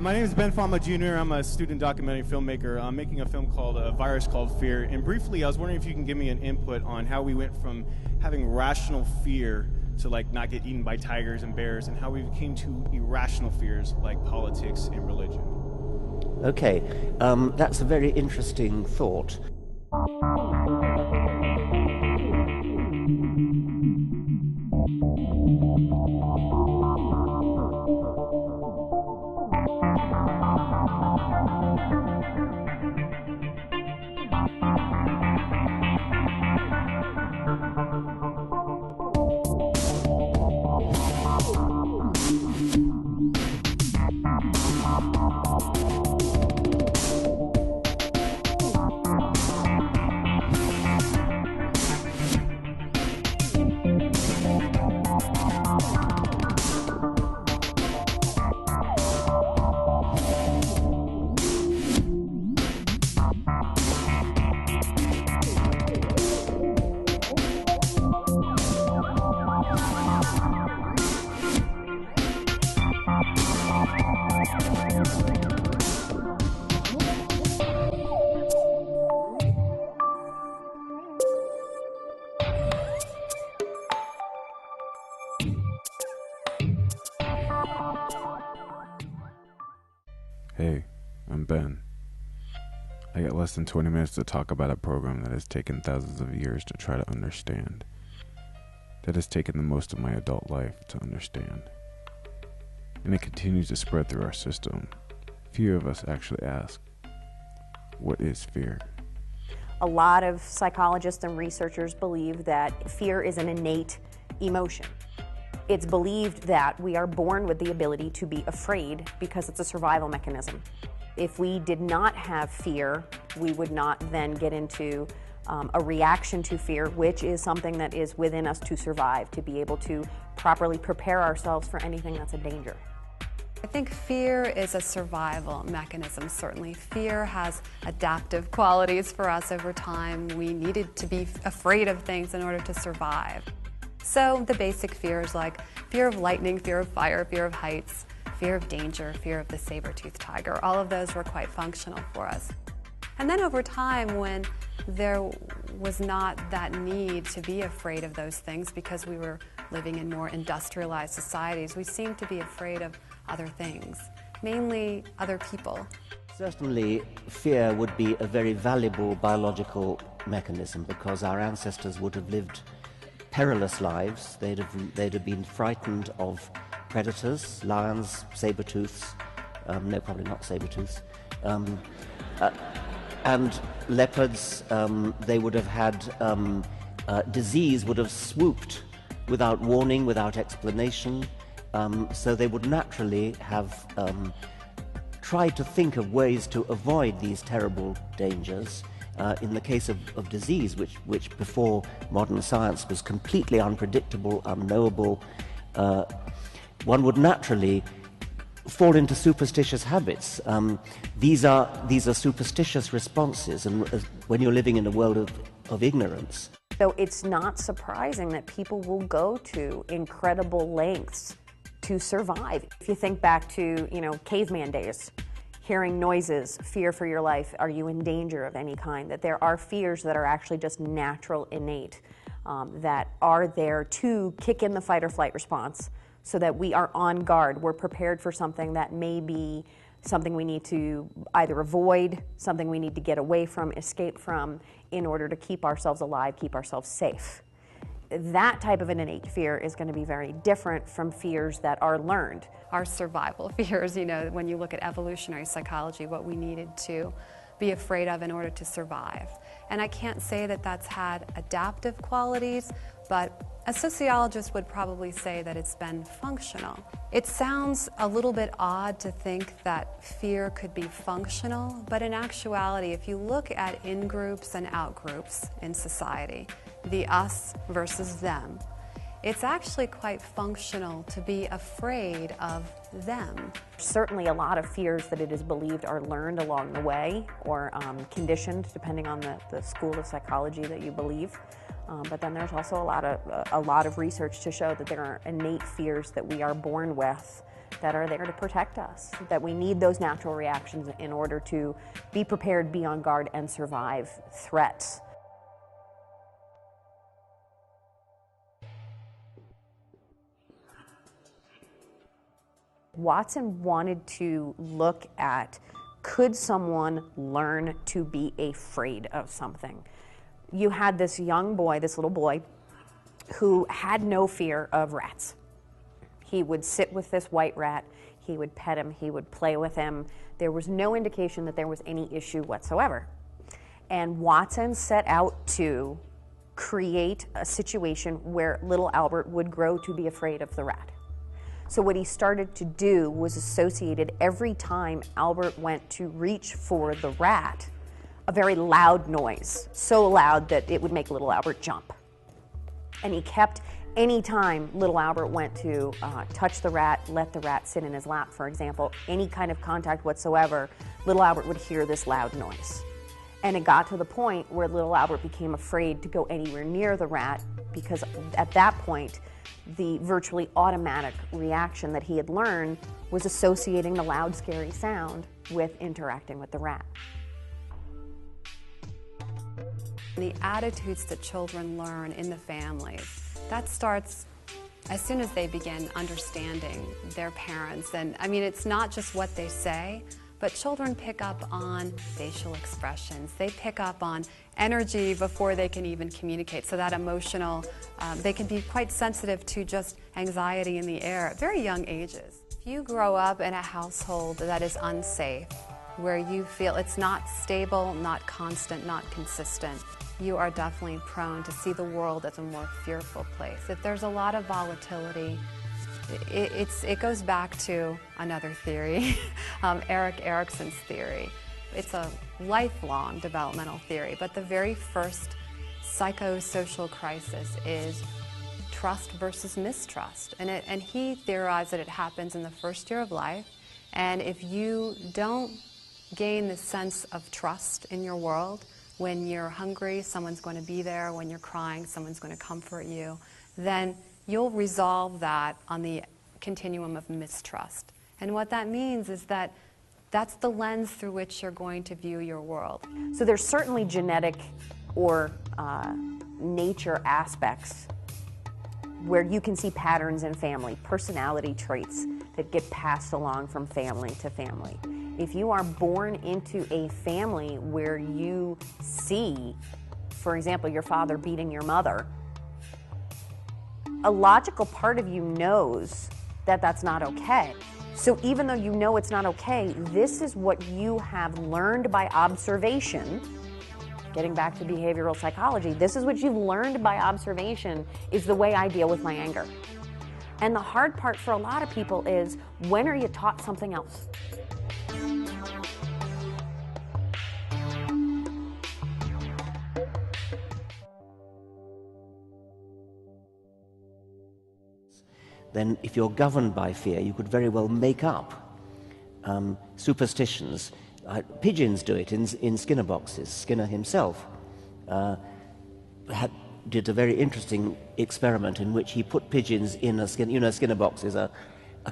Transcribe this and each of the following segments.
My name is Ben Fama Jr. I'm a student documentary filmmaker. I'm making a film called A Virus Called Fear. And briefly, I was wondering if you can give me an input on how we went from having rational fear to like not get eaten by tigers and bears, and how we came to irrational fears like politics and religion. Okay, that's a very interesting thought. Hey, I'm Ben. I got less than 20 minutes to talk about a program that has taken thousands of years to try to understand. That has taken the most of my adult life to understand. And it continues to spread through our system. Few of us actually ask, what is fear? A lot of psychologists and researchers believe that fear is an innate emotion. It's believed that we are born with the ability to be afraid because it's a survival mechanism. If we did not have fear, we would not then get into a reaction to fear, which is something that is within us to survive, to be able to properly prepare ourselves for anything that's a danger. I think fear is a survival mechanism, certainly. Fear has adaptive qualities for us over time. We needed to be afraid of things in order to survive. So the basic fears like fear of lightning, fear of fire, fear of heights, fear of danger, fear of the saber-toothed tiger, all of those were quite functional for us. And then over time, when there was not that need to be afraid of those things because we were living in more industrialized societies, we seemed to be afraid of other things, mainly other people. Certainly, fear would be a very valuable biological mechanism because our ancestors would have lived perilous lives. They'd have been frightened of predators, lions, saber-tooths, no, probably not saber-tooths, and leopards. They would have had disease would have swooped without warning, without explanation, so they would naturally have tried to think of ways to avoid these terrible dangers. In the case of disease, which before modern science was completely unpredictable, unknowable, one would naturally fall into superstitious habits. These are superstitious responses, and when you're living in a world of ignorance. So it's not surprising that people will go to incredible lengths to survive. If you think back to, caveman days, hearing noises, fear for your life, are you in danger of any kind, that there are fears that are actually just natural, innate, that are there to kick in the fight or flight response so that we are on guard, we're prepared for something that may be something we need to either avoid, something we need to get away from, escape from, in order to keep ourselves alive, keep ourselves safe. That type of an innate fear is going to be very different from fears that are learned. Our survival fears, when you look at evolutionary psychology, what we needed to be afraid of in order to survive. And I can't say that that's had adaptive qualities, but a sociologist would probably say that it's been functional. It sounds a little bit odd to think that fear could be functional, but in actuality, if you look at in-groups and out-groups in society, the us versus them, it's actually quite functional to be afraid of them. Certainly a lot of fears that it is believed are learned along the way or conditioned, depending on the school of psychology that you believe. But then there's also a lot of research to show that there are innate fears that we are born with that are there to protect us, that we need those natural reactions in order to be prepared, be on guard, and survive threats. Watson wanted to look at, could someone learn to be afraid of something? You had this young boy, this little boy, who had no fear of rats. He would sit with this white rat, he would pet him, he would play with him. There was no indication that there was any issue whatsoever. And Watson set out to create a situation where little Albert would grow to be afraid of the rat. So what he started to do was associated every time Albert went to reach for the rat, a very loud noise, so loud that it would make little Albert jump. And he kept, any time little Albert went to touch the rat, let the rat sit in his lap, for example, any kind of contact whatsoever, little Albert would hear this loud noise. And it got to the point where little Albert became afraid to go anywhere near the rat, because at that point, the virtually automatic reaction that he had learned was associating the loud, scary sound with interacting with the rat. The attitudes that children learn in the family, that starts as soon as they begin understanding their parents. And I mean, it's not just what they say, but children pick up on facial expressions. They pick up on energy before they can even communicate. So that emotional, they can be quite sensitive to just anxiety in the air at very young ages. If you grow up in a household that is unsafe, where you feel it's not stable, not constant, not consistent, you are definitely prone to see the world as a more fearful place. If there's a lot of volatility, it goes back to another theory, Erik Erikson's theory. It's a lifelong developmental theory, but the very first psychosocial crisis is trust versus mistrust. And he theorized that it happens in the first year of life, and if you don't gain the sense of trust in your world, when you're hungry, someone's going to be there. When you're crying, someone's going to comfort you. Then you'll resolve that on the continuum of mistrust. And what that means is that that's the lens through which you're going to view your world. So there's certainly genetic or nature aspects where you can see patterns in family, personality traits that get passed along from family to family. If you are born into a family where you see, for example, your father beating your mother, a logical part of you knows that that's not okay. So even though you know it's not okay, this is what you have learned by observation. Getting back to behavioral psychology, this is what you've learned by observation is the way I deal with my anger. And the hard part for a lot of people is, when are you taught something else? Then if you're governed by fear, you could very well make up superstitions. Pigeons do it in Skinner boxes. Skinner himself did a very interesting experiment in which he put pigeons in a Skinner box is a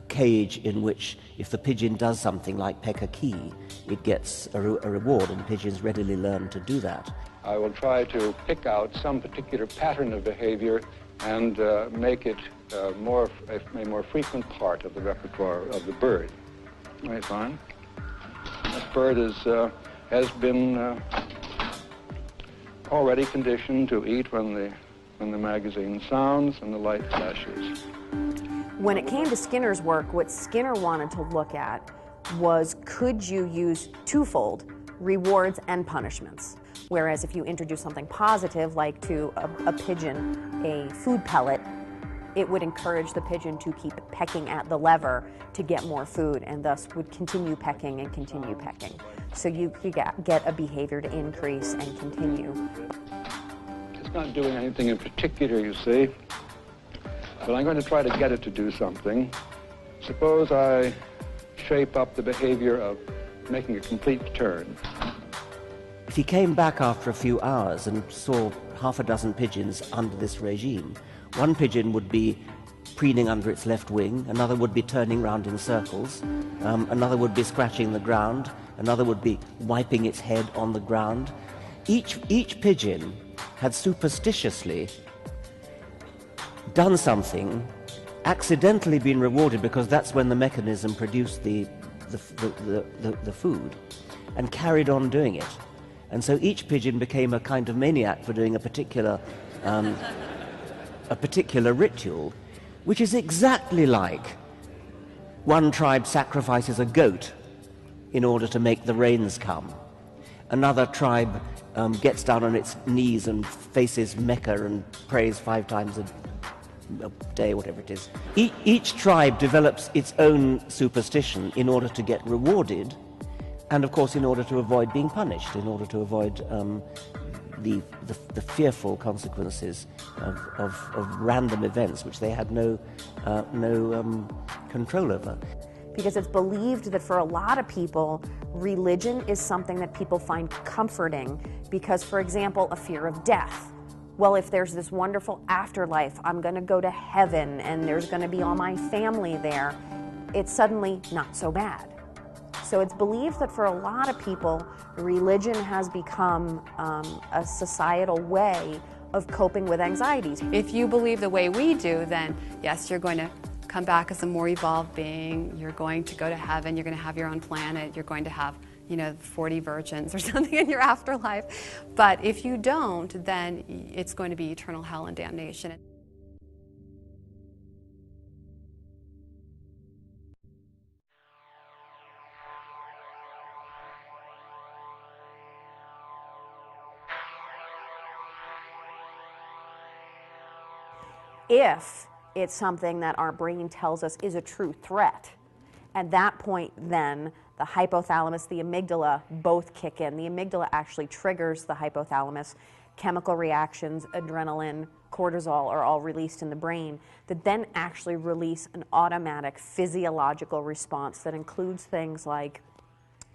cage in which if the pigeon does something like peck a key, it gets a reward, and pigeons readily learn to do that. I will try to pick out some particular pattern of behavior and make it a more frequent part of the repertoire of the bird. Right, fine. This bird has been already conditioned to eat when the magazine sounds and the light flashes. When it came to Skinner's work, what Skinner wanted to look at was, could you use twofold, rewards and punishments? Whereas if you introduce something positive, like to a pigeon a food pellet, it would encourage the pigeon to keep pecking at the lever to get more food, and thus would continue pecking and continue pecking. So you get a behavior to increase and continue. It's not doing anything in particular, you see, but I'm going to try to get it to do something. Suppose I shape up the behavior of making a complete turn. If he came back after a few hours and saw half a dozen pigeons under this regime, one pigeon would be preening under its left wing, another would be turning round in circles, another would be scratching the ground, another would be wiping its head on the ground. Each pigeon had superstitiously done something, accidentally been rewarded because that's when the mechanism produced the food, and carried on doing it. And so each pigeon became a kind of maniac for doing a particular ritual, which is exactly like one tribe sacrifices a goat in order to make the rains come. Another tribe gets down on its knees and faces Mecca and prays 5 times a day, whatever it is. Each tribe develops its own superstition in order to get rewarded, and of course in order to avoid being punished, in order to avoid the fearful consequences of random events which they had no control over. Because it's believed that for a lot of people, religion is something that people find comforting because, for example, a fear of death. Well, if there's this wonderful afterlife, I'm going to go to heaven and there's going to be all my family there, it's suddenly not so bad. So it's believed that for a lot of people, religion has become a societal way of coping with anxieties. If you believe the way we do, then yes, you're going to come back as a more evolved being, you're going to go to heaven, you're going to have your own planet, you're going to have 40 virgins or something in your afterlife. But if you don't, then it's going to be eternal hell and damnation. If it's something that our brain tells us is a true threat, at that point then the hypothalamus, the amygdala both kick in. The amygdala actually triggers the hypothalamus. Chemical reactions, adrenaline, cortisol are all released in the brain that then actually release an automatic physiological response that includes things like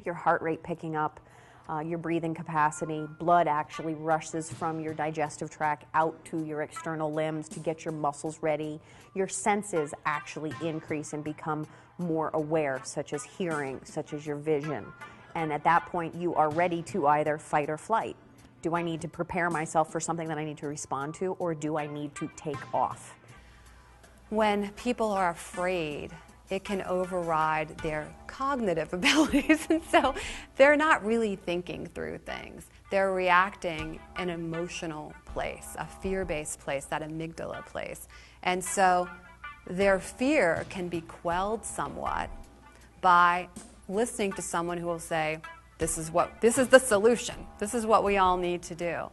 your heart rate picking up, your breathing capacity. Blood actually rushes from your digestive tract out to your external limbs to get your muscles ready. Your senses actually increase and become more aware, such as hearing, such as your vision. And at that point, you are ready to either fight or flight. Do I need to prepare myself for something that I need to respond to, or do I need to take off? When people are afraid, it can override their cognitive abilities, and so they're not really thinking through things. They're reacting in an emotional place, a fear-based place, that amygdala place. And so their fear can be quelled somewhat by listening to someone who will say, this is the solution. This is what we all need to do.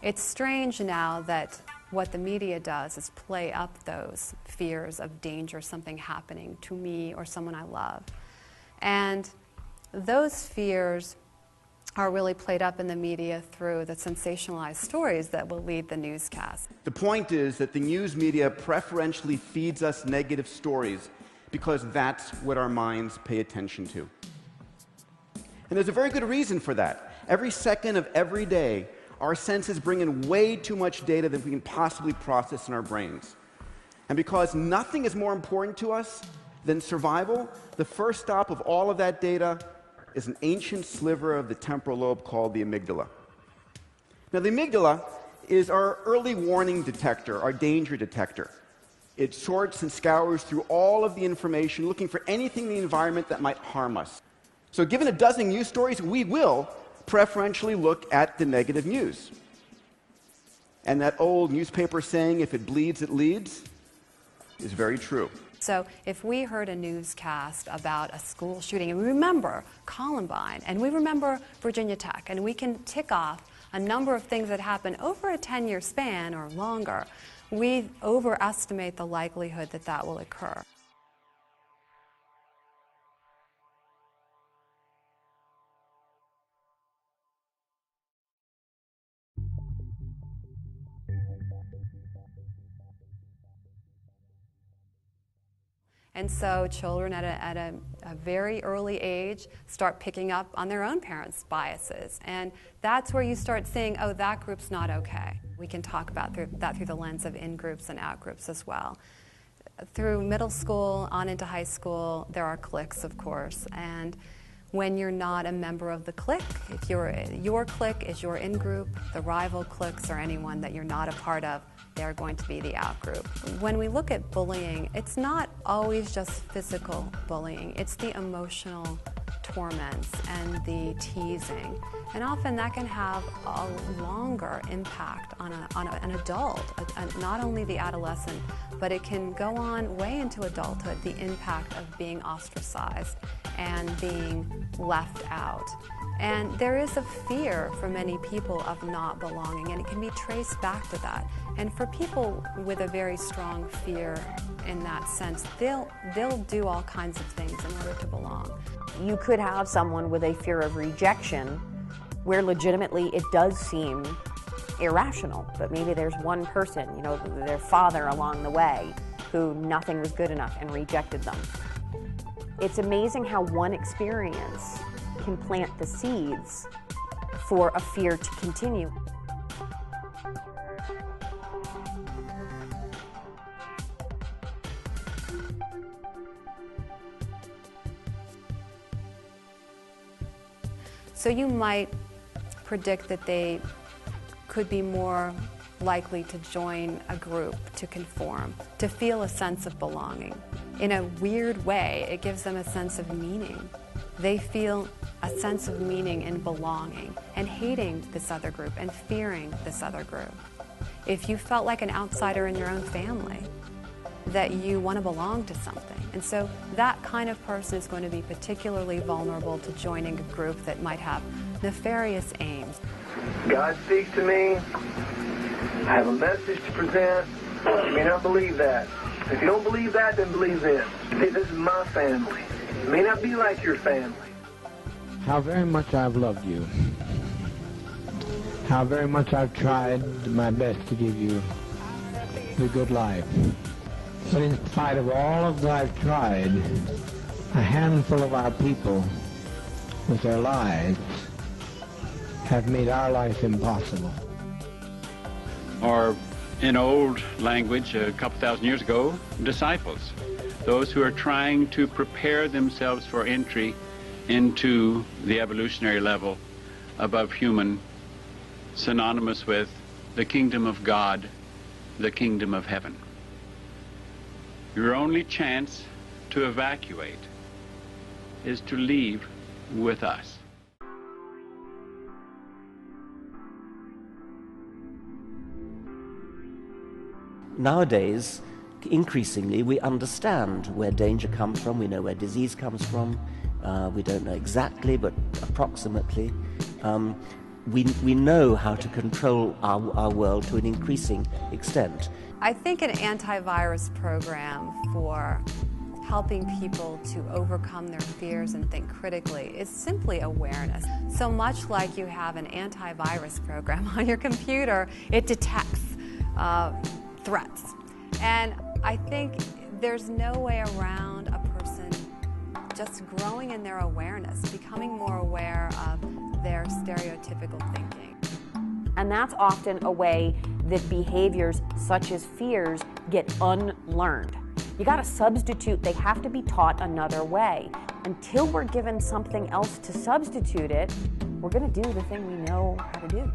It's strange now that what the media does is play up those fears of danger, something happening to me or someone I love. And those fears are really played up in the media through the sensationalized stories that will lead the newscast. The point is that the news media preferentially feeds us negative stories because that's what our minds pay attention to. And there's a very good reason for that. Every second of every day, our senses bring in way too much data that we can possibly process in our brains. And because nothing is more important to us than survival, the first stop of all of that data is an ancient sliver of the temporal lobe called the amygdala. Now, the amygdala is our early warning detector, our danger detector. It sorts and scours through all of the information, looking for anything in the environment that might harm us. So given a dozen news stories, we will preferentially look at the negative news. And that old newspaper saying, if it bleeds, it leads, is very true. So if we heard a newscast about a school shooting, and we remember Columbine, and we remember Virginia Tech, and we can tick off a number of things that happen over a 10-year span or longer, we overestimate the likelihood that that will occur. And so children at a very early age start picking up on their own parents' biases. And that's where you start seeing, oh, that group's not okay. We can talk about that through the lens of in-groups and out-groups as well. through middle school on into high school, there are cliques, of course, and when you're not a member of the clique, if your clique is your in-group, the rival cliques or anyone that you're not a part of, they're going to be the out-group. When we look at bullying, it's not always just physical bullying, it's the emotional torments and the teasing. And often that can have a longer impact on an adult, not only the adolescent, but it can go on way into adulthood, the impact of being ostracized and being left out. And there is a fear for many people of not belonging, and it can be traced back to that. And for people with a very strong fear in that sense, they'll do all kinds of things in order to belong. You could have someone with a fear of rejection where legitimately it does seem irrational, but maybe there's one person, you know, their father along the way, who nothing was good enough and rejected them. It's amazing how one experience can plant the seeds for a fear to continue. So you might predict that they could be more likely to join a group, to conform, to feel a sense of belonging. In a weird way, it gives them a sense of meaning. They feel a sense of meaning in belonging and hating this other group and fearing this other group. If you felt like an outsider in your own family, that you want to belong to something. And so that kind of person is going to be particularly vulnerable to joining a group that might have nefarious aims. God speaks to me. I have a message to present. You may not believe that. If you don't believe that, then believe this. See, this is my family. It may not be like your family. How very much I've loved you. How very much I've tried my best to give you the good life. But in spite of all of that I've tried, a handful of our people, with their lives, have made our life impossible. Or, in old language, a couple thousand years ago, disciples. Those who are trying to prepare themselves for entry into the evolutionary level above human, synonymous with the kingdom of God, the kingdom of heaven. Your only chance to evacuate is to leave with us. Nowadays, increasingly, we understand where danger comes from, we know where disease comes from, we don't know exactly, but approximately. We know how to control our world to an increasing extent. I think an antivirus program for helping people to overcome their fears and think critically is simply awareness. So much like you have an antivirus program on your computer, it detects threats. And I think there's no way around a person just growing in their awareness, becoming more aware of their stereotypical thinking. And that's often a way that behaviors such as fears get unlearned. You got to substitute, they have to be taught another way. Until we're given something else to substitute it, we're going to do the thing we know how to do.